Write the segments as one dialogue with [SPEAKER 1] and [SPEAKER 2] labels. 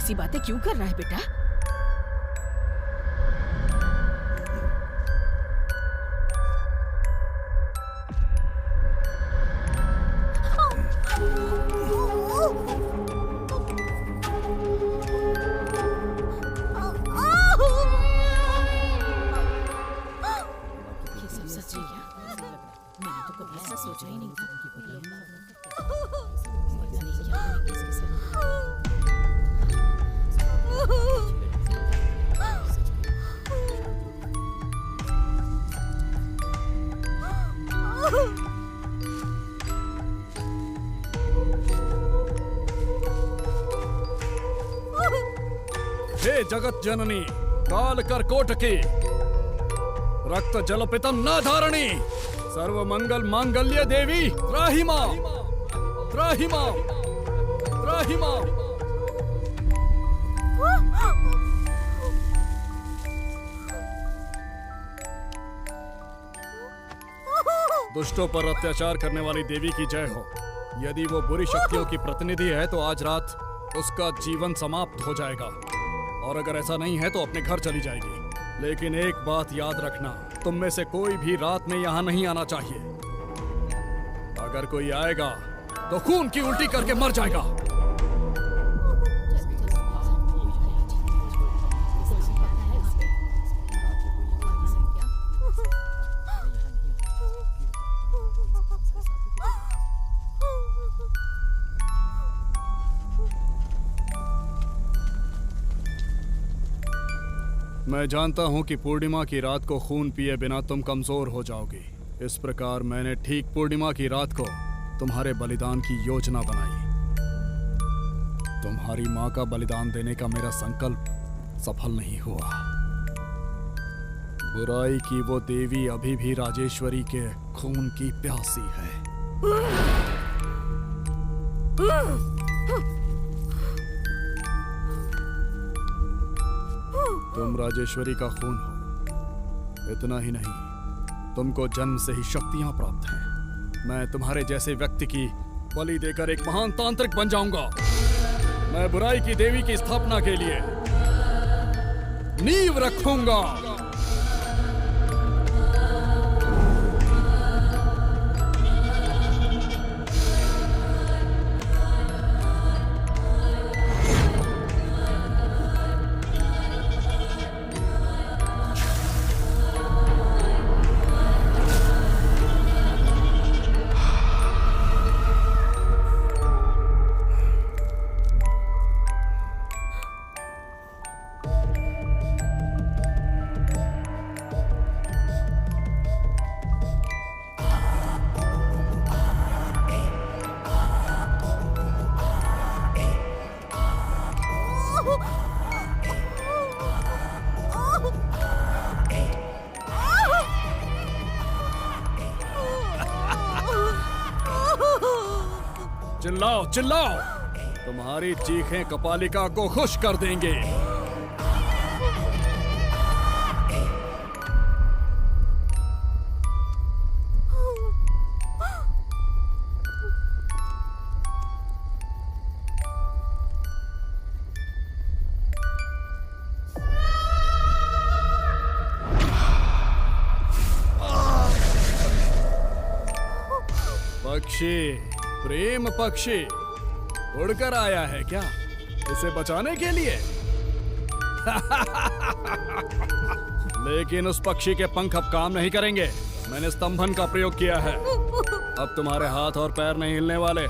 [SPEAKER 1] ऐसी बातें क्यों कर रहा है बेटा? ये सब सच है क्या? मैंने तो कभी ऐसा सोचा ही नहीं था। पता नहीं क्या करेंगे इसके साथ।
[SPEAKER 2] हे जगत जननी काल कर्कोटकी रक्त जलपितम न धारणी सर्व मंगल मांगल्य देवी त्राहि मां त्राहि मां त्राहि मां। दुष्टों पर अत्याचार करने वाली देवी की जय हो। यदि वो बुरी शक्तियों की प्रतिनिधि है तो आज रात उसका जीवन समाप्त हो जाएगा, और अगर ऐसा नहीं है तो अपने घर चली जाएगी। लेकिन एक बात याद रखना, तुम में से कोई भी रात में यहाँ नहीं आना चाहिए। अगर कोई आएगा तो खून की उल्टी करके मर जाएगा। मैं जानता हूं कि पूर्णिमा की रात को खून पिए बिना तुम कमजोर हो जाओगी। इस प्रकार मैंने ठीक पूर्णिमा की रात को तुम्हारे बलिदान की योजना बनाई। तुम्हारी मां का बलिदान देने का मेरा संकल्प सफल नहीं हुआ। बुराई की वो देवी अभी भी राजेश्वरी के खून की प्यासी है। तुम राजेश्वरी का खून हो। इतना ही नहीं, तुमको जन्म से ही शक्तियां प्राप्त हैं। मैं तुम्हारे जैसे व्यक्ति की बलि देकर एक महान तांत्रिक बन जाऊंगा। मैं बुराई की देवी की स्थापना के लिए नींव रखूंगा। चिल्लाओ चिल्लाओ, तुम्हारी चीखें कपालिका को खुश कर देंगे। पक्षी, प्रेम पक्षी उड़कर आया है क्या इसे बचाने के लिए? लेकिन उस पक्षी के पंख अब काम नहीं करेंगे। मैंने स्तंभन का प्रयोग किया है। अब तुम्हारे हाथ और पैर नहीं हिलने वाले।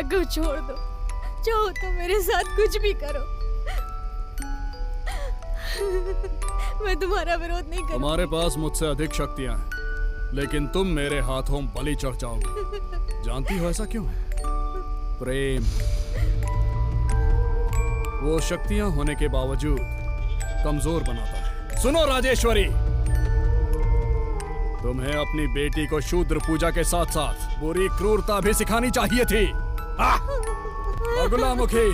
[SPEAKER 3] को छोड़ दो, चाहो तो मेरे साथ कुछ भी करो। मैं तुम्हारा विरोध नहीं करूंगी।
[SPEAKER 2] तुम्हारे पास मुझसे अधिक शक्तियां हैं, लेकिन तुम मेरे हाथों बलि चढ़ जाओगी। जानती हो ऐसा क्यों है? प्रेम। वो शक्तियां होने के बावजूद कमजोर बनाता है। सुनो राजेश्वरी, तुम्हें अपनी बेटी को शूद्र पूजा के साथ साथ बुरी क्रूरता भी सिखानी चाहिए थी। बगुलामुखी,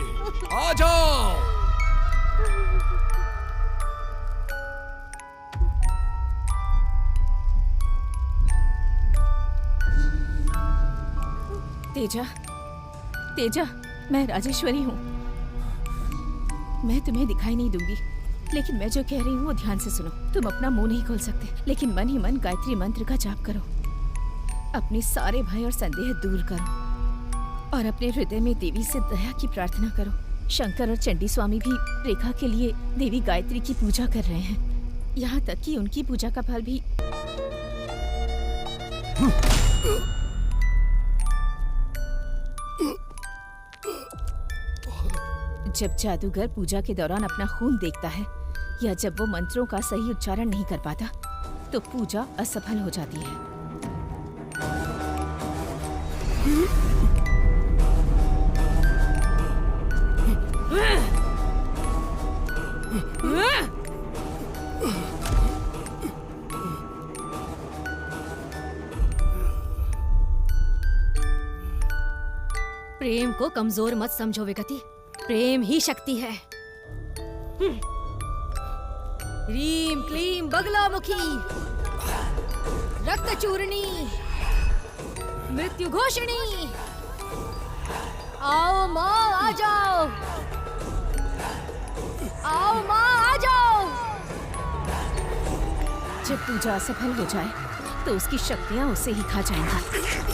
[SPEAKER 2] आ जाओ।
[SPEAKER 1] तेजा, तेजा, मैं राजेश्वरी हूँ। मैं तुम्हें दिखाई नहीं दूंगी, लेकिन मैं जो कह रही हूँ वो ध्यान से सुनो। तुम अपना मुंह नहीं खोल सकते, लेकिन मन ही मन गायत्री मंत्र का जाप करो। अपने सारे भय और संदेह दूर करो और अपने हृदय में देवी से दया की प्रार्थना करो। शंकर और चंडी स्वामी भी रेखा के लिए देवी गायत्री की पूजा कर रहे हैं। यहाँ तक कि उनकी पूजा का फल भी जब जादूगर पूजा के दौरान अपना खून देखता है या जब वो मंत्रों का सही उच्चारण नहीं कर पाता, तो पूजा असफल हो जाती है।
[SPEAKER 3] प्रेम को कमजोर मत समझो विगति, प्रेम ही शक्ति है। ह्रीम क्लीम बगलामुखी, रक्त चूर्णी, मृत्यु घोषणी। आओ माँ आ जाओ, आओ माँ आ जाओ।
[SPEAKER 1] जब पूजा असफल हो जाए तो उसकी शक्तियाँ उसे ही खा जाएंगी।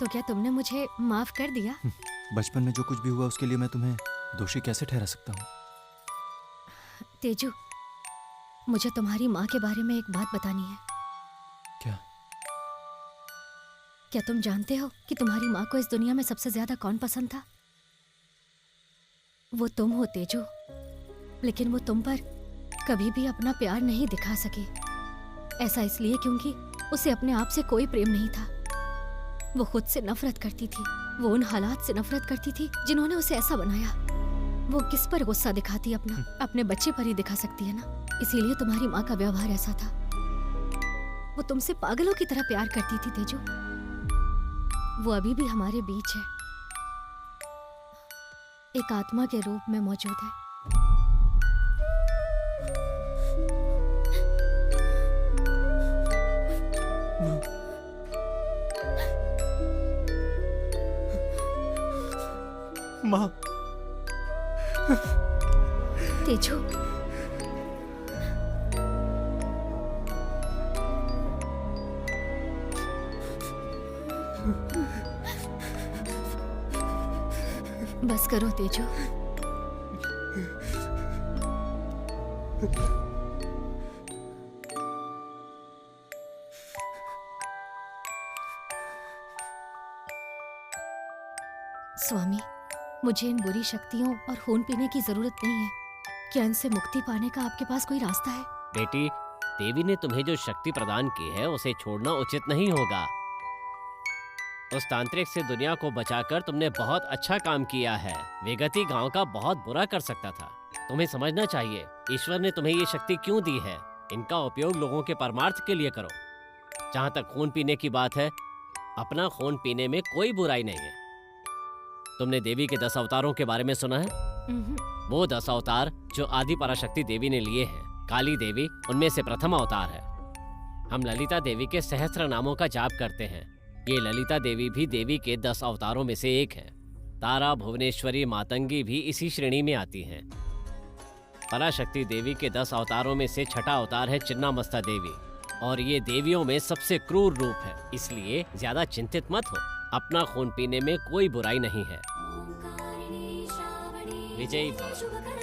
[SPEAKER 3] तो क्या तुमने मुझे माफ कर दिया?
[SPEAKER 4] बचपन में जो कुछ भी हुआ उसके लिए मैं तुम्हें दोषी कैसे ठहरा सकता हूँ?
[SPEAKER 3] तेजू, मुझे तुम्हारी माँ के बारे में एक बात बतानी है।
[SPEAKER 4] क्या?
[SPEAKER 3] क्या तुम जानते हो कि तुम्हारी माँ को इस दुनिया में सबसे ज्यादा कौन पसंद था? वो तुम हो तेजू, लेकिन वो तुम पर कभी भी अपना प्यार नहीं दिखा सकी। ऐसा इसलिए क्योंकि उसे अपने आप से कोई प्रेम नहीं था। वो खुद से नफरत करती थी, वो उन हालात से नफरत करती थी जिन्होंने उसे ऐसा बनाया। वो किस पर गुस्सा दिखाती अपने बच्चे पर ही दिखा सकती है ना। इसीलिए तुम्हारी माँ का व्यवहार ऐसा था। वो तुमसे पागलों की तरह प्यार करती थी तेजू। वो अभी भी हमारे बीच है, एक आत्मा के रूप में मौजूद है।
[SPEAKER 4] माँ।
[SPEAKER 3] तेजू, बस करो तेजू। स्वामी, मुझे इन बुरी शक्तियों और खून पीने की जरूरत नहीं है। क्या इनसे मुक्ति पाने का आपके पास कोई रास्ता है?
[SPEAKER 5] बेटी, देवी ने तुम्हें जो शक्ति प्रदान की है उसे छोड़ना उचित नहीं होगा। उस तांत्रिक से दुनिया को बचाकर तुमने बहुत अच्छा काम किया है। विगति गांव का बहुत बुरा कर सकता था। तुम्हें समझना चाहिए ईश्वर ने तुम्हें ये शक्ति क्यों दी है। इनका उपयोग लोगों के परमार्थ के लिए करो। जहाँ तक खून पीने की बात है, अपना खून पीने में कोई बुराई नहीं है। तुमने देवी के 10 अवतारों के बारे में सुना है? वो 10 अवतार जो आदि पराशक्ति देवी ने लिए हैं, काली देवी उनमें से प्रथम अवतार है। हम ललिता देवी के सहस्त्र नामों का जाप करते हैं। ये ललिता देवी भी देवी के 10 अवतारों में से एक है। तारा, भुवनेश्वरी, मातंगी भी इसी श्रेणी में आती हैं। पराशक्ति देवी के 10 अवतारों में से छठा अवतार है चिन्नामस्ता देवी, और ये देवियों में सबसे क्रूर रूप है। इसलिए ज्यादा चिंतित मत हो, अपना खून पीने में कोई बुराई नहीं है। विजयी भव।